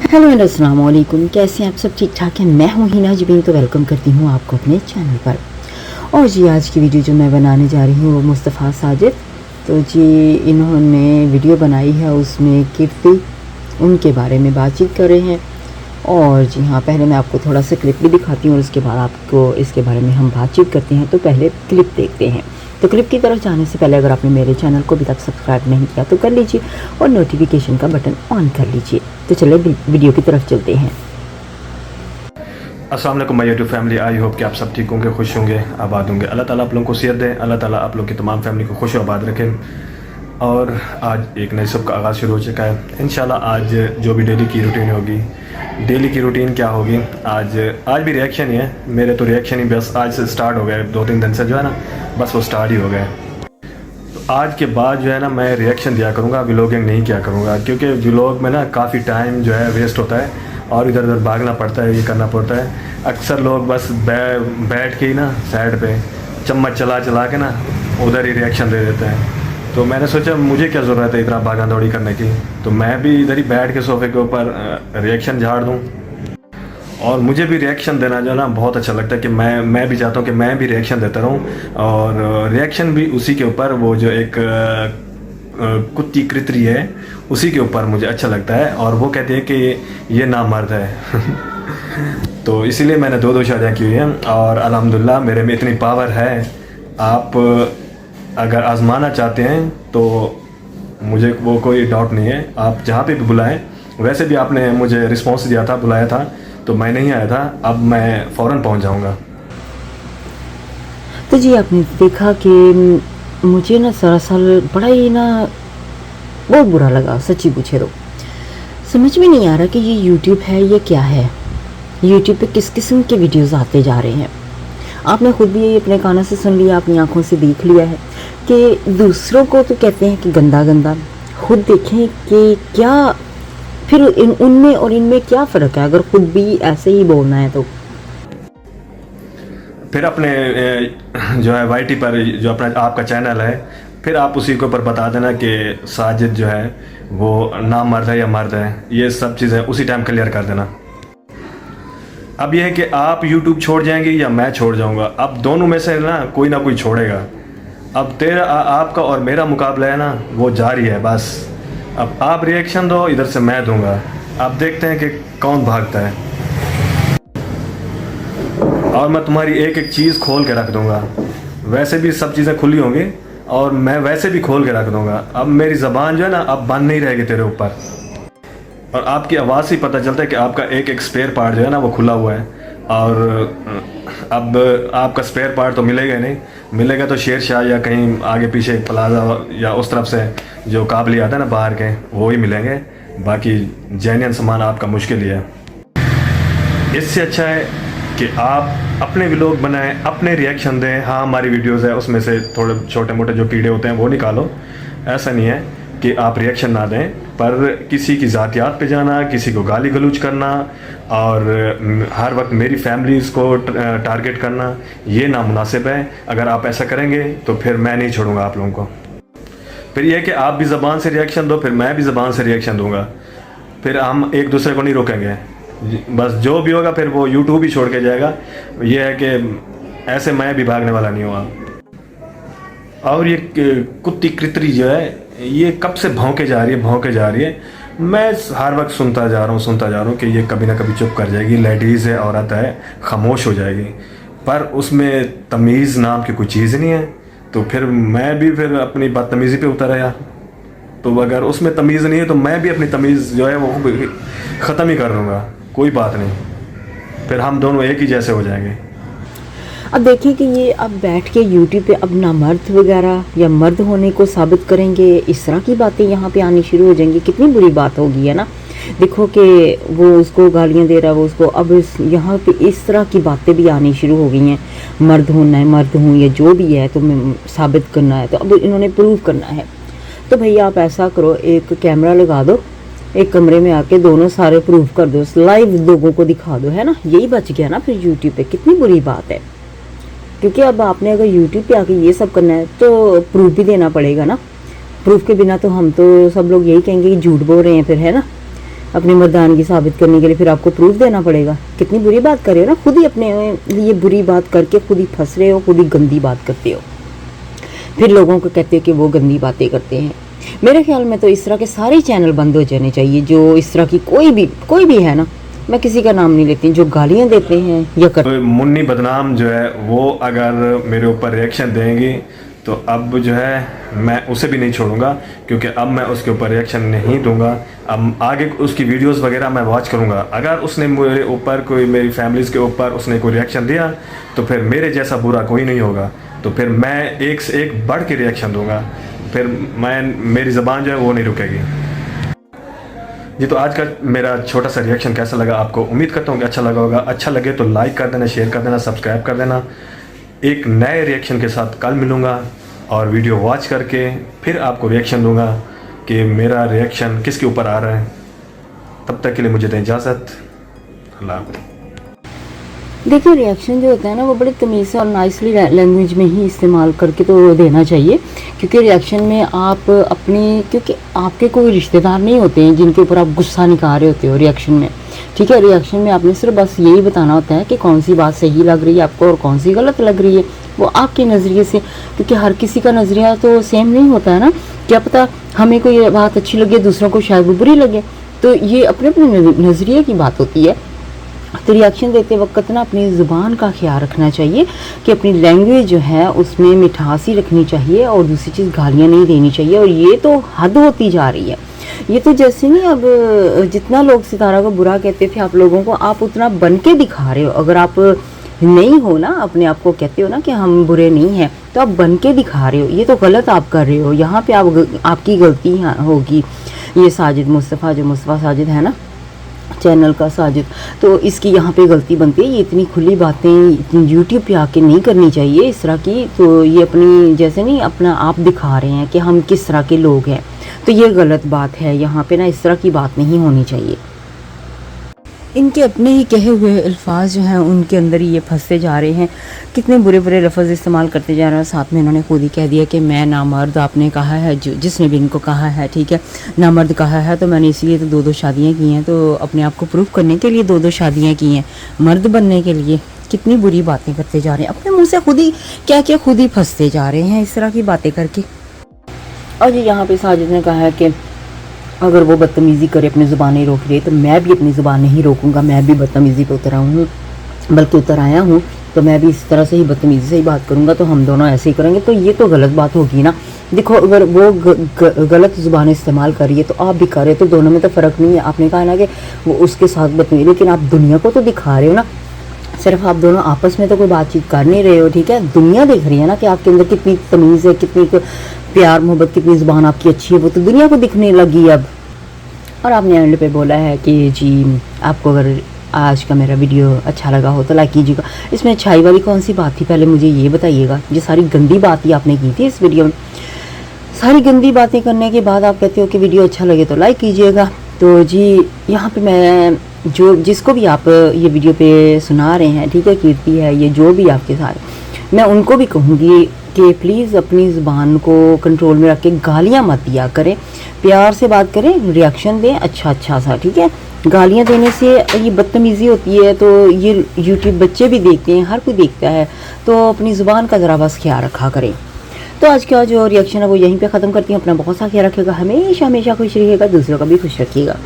Hello and अस्सलाम वालेकुम। कैसे हैं आप सब? ठीक ठाक हैं। मैं हूँ हिना जबीन, तो वेलकम करती हूँ आपको अपने चैनल पर। और जी आज की वीडियो जो मैं बनाने जा रही हूँ वो मुस्तफ़ा साजिद, तो जी इन्होंने वीडियो बनाई है, उसमें कीर्ति उनके बारे में बातचीत कर रहे हैं। और जी हाँ, पहले मैं आपको थोड़ा सा क्लिप भी दिखाती हूँ और उसके बाद आपको इसके बारे में हम बातचीत करते हैं। तो पहले क्लिप देखते हैं। तो क्लिप की तरफ जाने से पहले अगर आपने मेरे चैनल को अभी तक सब्सक्राइब नहीं किया तो कर लीजिए और नोटिफिकेशन का बटन ऑन कर लीजिए। तो चलिए वीडियो की तरफ चलते हैं। अस्सलाम वालेकुम my YouTube family. I hope कि आप सब ठीक होंगे, खुश होंगे, आबाद होंगे। अल्लाह ताला आप लोगों को सेहत दें, अल्लाह ताला आप लोगों की तमाम फैमिली को खुश और आबाद रखें। और आज एक नई सब का आगाज़ शुरू हो चुका है। इंशाल्लाह आज जो भी डेली की रूटीन होगी, डेली की रूटीन क्या होगी, आज भी रिएक्शन ही है। मेरे तो रिएक्शन ही बस आज से स्टार्ट हो गए, 2-3 दिन से जो है ना, बस वो स्टार्ट ही हो गए। तो आज के बाद जो है ना मैं रिएक्शन दिया करूँगा, व्लॉगिंग नहीं किया करूँगा, क्योंकि व्लॉग में ना काफ़ी टाइम जो है वेस्ट होता है और इधर उधर भागना पड़ता है, ये करना पड़ता है। अक्सर लोग बस बैठ के ही ना साइड पे चम्मच चला चला के ना उधर ही रिएक्शन दे देते हैं। तो मैंने सोचा मुझे क्या ज़रूरत है इतना भागा दौड़ी करने की, तो मैं भी इधर ही बैठ के सोफे के ऊपर रिएक्शन झाड़ दूँ। और मुझे भी रिएक्शन देना जो है ना बहुत अच्छा लगता है कि मैं भी चाहता हूँ कि मैं भी रिएक्शन देता रहूँ। और रिएक्शन भी उसी के ऊपर, वो जो एक कुत्ती कृत्री है उसी के ऊपर मुझे अच्छा लगता है। और वो कहते हैं कि ये नामर्द है तो इसीलिए मैंने दो शादियाँ की हुई हैं और अल्हम्दुलिल्लाह मेरे में इतनी पावर है। आप अगर आजमाना चाहते हैं तो मुझे वो कोई डाउट नहीं है, आप जहाँ पे भी बुलाएं। वैसे भी आपने मुझे रिस्पॉन्स दिया था, बुलाया था, तो मैं नहीं आया था, अब मैं फ़ौरन पहुँच जाऊँगा। तो जी आपने देखा कि मुझे ना दरअसल बड़ा ही ना बहुत बुरा लगा, सच्ची पूछे तो समझ में नहीं आ रहा कि ये यूट्यूब है, ये क्या है। यूट्यूब पे किस किस्म के वीडियोस आते जा रहे हैं। आपने खुद भी ये अपने कानों से सुन लिया, अपनी आंखों से देख लिया है कि दूसरों को तो कहते हैं कि गंदा गंदा, खुद देखें कि क्या फिर उनमें और इनमें क्या फ़र्क है, अगर खुद भी ऐसे ही बोलना है तो। फिर अपने जो है वाईटी पर जो अपना आपका चैनल है, फिर आप उसी के ऊपर बता देना कि साजिद जो है वो नाम मर्द है या मर्द है, ये सब चीज़ें उसी टाइम क्लियर कर देना। अब यह है कि आप YouTube छोड़ जाएंगे या मैं छोड़ जाऊंगा, अब दोनों में से ना कोई छोड़ेगा। अब तेरा आपका और मेरा मुकाबला है ना, वो जारी है बस। अब आप रिएक्शन दो, इधर से मैं दूंगा। अब देखते हैं कि कौन भागता है। और मैं तुम्हारी एक एक चीज़ खोल के रख दूंगा। वैसे भी सब चीज़ें खुली होंगी और मैं वैसे भी खोल के रख दूंगा। अब मेरी ज़बान जो है ना अब बंद नहीं रहेगी तेरे ऊपर। और आपकी आवाज़ से पता चलता है कि आपका एक एक स्पेयर पार्ट जो है ना वो खुला हुआ है। और अब आपका स्पेयर पार्ट तो मिलेगा ही नहीं, मिलेगा तो शेर शाह या कहीं आगे पीछे प्लाजा या उस तरफ से जो काबली आता है ना बाहर के, वो ही मिलेंगे। बाकी जेन्युइन सामान आपका मुश्किल ही है। इससे अच्छा है कि आप अपने व्लॉग बनाएं, अपने रिएक्शन दें। हाँ, हमारी वीडियोस है उसमें से थोड़े छोटे मोटे जो कीड़े होते हैं वो निकालो। ऐसा नहीं है कि आप रिएक्शन ना दें, पर किसी की ज़ातियात पे जाना, किसी को गाली गलौज करना और हर वक्त मेरी फैमिलीज़ को टारगेट करना, ये नामुनासिब है। अगर आप ऐसा करेंगे तो फिर मैं नहीं छोड़ूंगा आप लोगों को। फिर यह है कि आप भी ज़बान से रिएक्शन दो, फिर मैं भी ज़बान से रिएक्शन दूंगा, फिर हम एक दूसरे को नहीं रोकेंगे। बस जो भी होगा फिर वो यूट्यूब ही छोड़ के जाएगा। ये है कि ऐसे मैं भी भागने वाला नहीं हुआ। और ये कुत्ती कृत्री जो है ये कब से भौंके जा रही है। मैं हर वक्त सुनता जा रहा हूँ कि ये कभी ना कभी चुप कर जाएगी, लेडीज़ है, औरत है, खामोश हो जाएगी। पर उसमें तमीज़ नाम की कोई चीज़ नहीं है। तो फिर मैं भी फिर अपनी बदतमीज़ी पे उतर आया। तो अगर उसमें तमीज़ नहीं है तो मैं भी अपनी तमीज़ जो है वो ख़त्म ही कर दूँगा, कोई बात नहीं, फिर हम दोनों एक ही जैसे हो जाएंगे। अब देखिए कि ये अब बैठ के यूट्यूब पे अब ना मर्द वगैरह या मर्द होने को साबित करेंगे, इस तरह की बातें यहाँ पे आनी शुरू हो जाएंगी। कितनी बुरी बात होगी, है ना। देखो कि वो उसको गालियाँ दे रहा है, वो उसको, अब यहाँ पे इस तरह की बातें भी आनी शुरू हो गई हैं। मर्द होना है, मर्द हूँ, या जो भी है तुम्हें साबित करना है, तो अब इन्होंने प्रूव करना है। तो भैया आप ऐसा करो, एक कैमरा लगा दो, एक कमरे में आके दोनों सारे प्रूफ कर दो, लाइव लोगों को दिखा दो, है ना। यही बच गया ना फिर यूट्यूब पे। कितनी बुरी बात है, क्योंकि अब आपने अगर यूट्यूब पे आके ये सब करना है तो प्रूफ भी देना पड़ेगा ना। प्रूफ के बिना तो हम तो सब लोग यही कहेंगे कि झूठ बोल रहे हैं फिर, है ना। अपनी मर्दानगी साबित करने के लिए फिर आपको प्रूफ देना पड़ेगा। कितनी बुरी बात कर रहे हो ना, खुद ही अपने लिए बुरी बात करके खुद ही फंस रहे हो, खुद ही गंदी बात करते हो, फिर लोगों को कहते हो कि वो गंदी बातें करते हैं। मेरे ख्याल में तो इस तरह के सारे चैनल बंद हो जाने चाहिए जो इस तरह की कोई भी है ना, मैं किसी का नाम नहीं लेती, जो गालियाँ देते हैं या तो मुन्नी बदनाम जो है वो अगर मेरे ऊपर रिएक्शन देंगी तो अब जो है मैं उसे भी नहीं छोड़ूंगा, क्योंकि अब मैं उसके ऊपर रिएक्शन नहीं दूंगा। अब आगे उसकी वीडियोस वगैरह मैं वॉच करूंगा। अगर उसने मेरे ऊपर कोई, मेरी फैमिलीज़ के ऊपर उसने कोई रिएक्शन दिया तो फिर मेरे जैसा बुरा कोई नहीं होगा, तो फिर मैं एक से एक बढ़ के रिएक्शन दूंगा, फिर मेरी ज़बान जो है वो नहीं रुकेगी। जी, तो आज का मेरा छोटा सा रिएक्शन कैसा लगा आपको? उम्मीद करता हूँ कि अच्छा लगा होगा। अच्छा लगे तो लाइक कर देना, शेयर कर देना, सब्सक्राइब कर देना। एक नए रिएक्शन के साथ कल मिलूँगा और वीडियो वॉच करके फिर आपको रिएक्शन दूंगा कि मेरा रिएक्शन किसके ऊपर आ रहा है। तब तक के लिए मुझे दें इजाज़त। अल्लाह हाफ़िज़। देखिए, रिएक्शन जो होता है ना वो बड़े तमीज़ से और नाइसली लैंग्वेज में ही इस्तेमाल करके तो देना चाहिए, क्योंकि रिएक्शन में आप अपनी, क्योंकि आपके कोई रिश्तेदार नहीं होते हैं जिनके ऊपर आप गुस्सा निकाल रहे होते हो रिएक्शन में, ठीक है। रिएक्शन में आपने सिर्फ बस यही बताना होता है कि कौन सी बात सही लग रही है आपको और कौन सी गलत लग रही है, वो आपके नज़रिए से, क्योंकि हर किसी का नज़रिया तो सेम नहीं होता है ना। क्या पता हमें कोई बात अच्छी लगे, दूसरों को शायद वो बुरी लगे, तो ये अपने अपने नज़रिए की बात होती है। तो रिएक्शन देते वक्त ना अपनी ज़ुबान का ख्याल रखना चाहिए कि अपनी लैंग्वेज जो है उसमें मिठास ही रखनी चाहिए और दूसरी चीज़ गालियाँ नहीं देनी चाहिए। और ये तो हद होती जा रही है। ये तो जैसे नहीं, अब जितना लोग सितारा को बुरा कहते थे आप लोगों को, आप उतना बन के दिखा रहे हो। अगर आप नहीं हो ना, अपने आप को कहते हो ना कि हम बुरे नहीं हैं, तो आप बन के दिखा रहे हो। ये तो गलत आप कर रहे हो। यहाँ पे आपकी गलती होगी। ये साजिद मुस्तफ़ा, जो मुस्तफ़ा साजिद है ना चैनल का साजिद, तो इसकी यहाँ पे गलती बनती है। ये इतनी खुली बातें यूट्यूब पे आके नहीं करनी चाहिए इस तरह की। तो ये अपनी जैसे नहीं अपना आप दिखा रहे हैं कि हम किस तरह के लोग हैं, तो ये गलत बात है। यहाँ पे ना इस तरह की बात नहीं होनी चाहिए। इनके अपने ही कहे हुए अल्फाज जो हैं उनके अंदर ही ये फंसते जा रहे हैं। कितने बुरे बुरे लफ्ज़ इस्तेमाल करते जा रहे हैं। साथ में इन्होंने खुद ही कह दिया कि मैं नामर्द, आपने कहा है, जिसने भी इनको कहा है, ठीक है, नामर्द कहा है, तो मैंने इसलिए तो 2-2 शादियाँ की हैं, तो अपने आप को प्रूफ करने के लिए 2-2 शादियाँ की हैं, मर्द बनने के लिए। कितनी बुरी बातें करते जा रहे हैं, अपने मुँह से खुद ही क्या खुद ही फंसते जा रहे हैं इस तरह की बातें करके। और ये यहाँ पे साजिद ने कहा है कि अगर वो बदतमीज़ी करे, अपनी ज़ुबान नहीं रोक रही, तो मैं भी अपनी ज़ुबान नहीं रोकूंगा। मैं भी बदतमीज़ी पे उतर आया हूँ, तो मैं भी इस तरह से ही बदतमीज़ी से ही बात करूँगा, तो हम दोनों ऐसे ही करेंगे। तो ये तो गलत बात होगी ना। देखो, अगर वो गलत ज़ुबान इस्तेमाल कर रही है तो आप भी कर रहे हो, तो दोनों में तो फ़र्क नहीं है। आपने कहा ना कि वो उसके साथ बदतमीज़ी, लेकिन आप दुनिया को तो दिखा रहे हो ना। सिर्फ आप दोनों आपस में तो कोई बातचीत कर नहीं रहे हो, ठीक है। दुनिया देख रही है ना कि आपके अंदर कितनी तमीज़ है, कितनी प्यार मोहब्बत, कितनी ज़ुबान आपकी अच्छी है, वो तो दुनिया को दिखने लगी अब। और आपने एंड पे बोला है कि जी आपको अगर आज का मेरा वीडियो अच्छा लगा हो तो लाइक कीजिएगा। इसमें अच्छाई वाली कौन सी बात थी, पहले मुझे ये बताइएगा। ये सारी गंदी बात ही आपने की थी इस वीडियो में। सारी गंदी बातें करने के बाद आप कहते हो कि वीडियो अच्छा लगे तो लाइक कीजिएगा। तो जी यहाँ पे मैं जिसको भी आप ये वीडियो पे सुना रहे हैं, ठीक है, कीर्ति है, ये जो भी आपके साथ, मैं उनको भी कहूँगी कि प्लीज़ अपनी ज़ुबान को कंट्रोल में रख के गालियाँ मत दिया करें, प्यार से बात करें, रिएक्शन दें अच्छा सा, ठीक है। गालियाँ देने से ये बदतमीज़ी होती है, तो ये यूट्यूब बच्चे भी देखते हैं, हर कोई देखता है, तो अपनी ज़ुबान का ज़रा बस ख्याल रखा करें। तो आज का जो रिएक्शन है वो यहीं पे ख़त्म करती हूँ। अपना बहुत सा ख्याल रखिएगा, हमेशा खुश रहिएगा, दूसरों का भी खुश रखिएगा।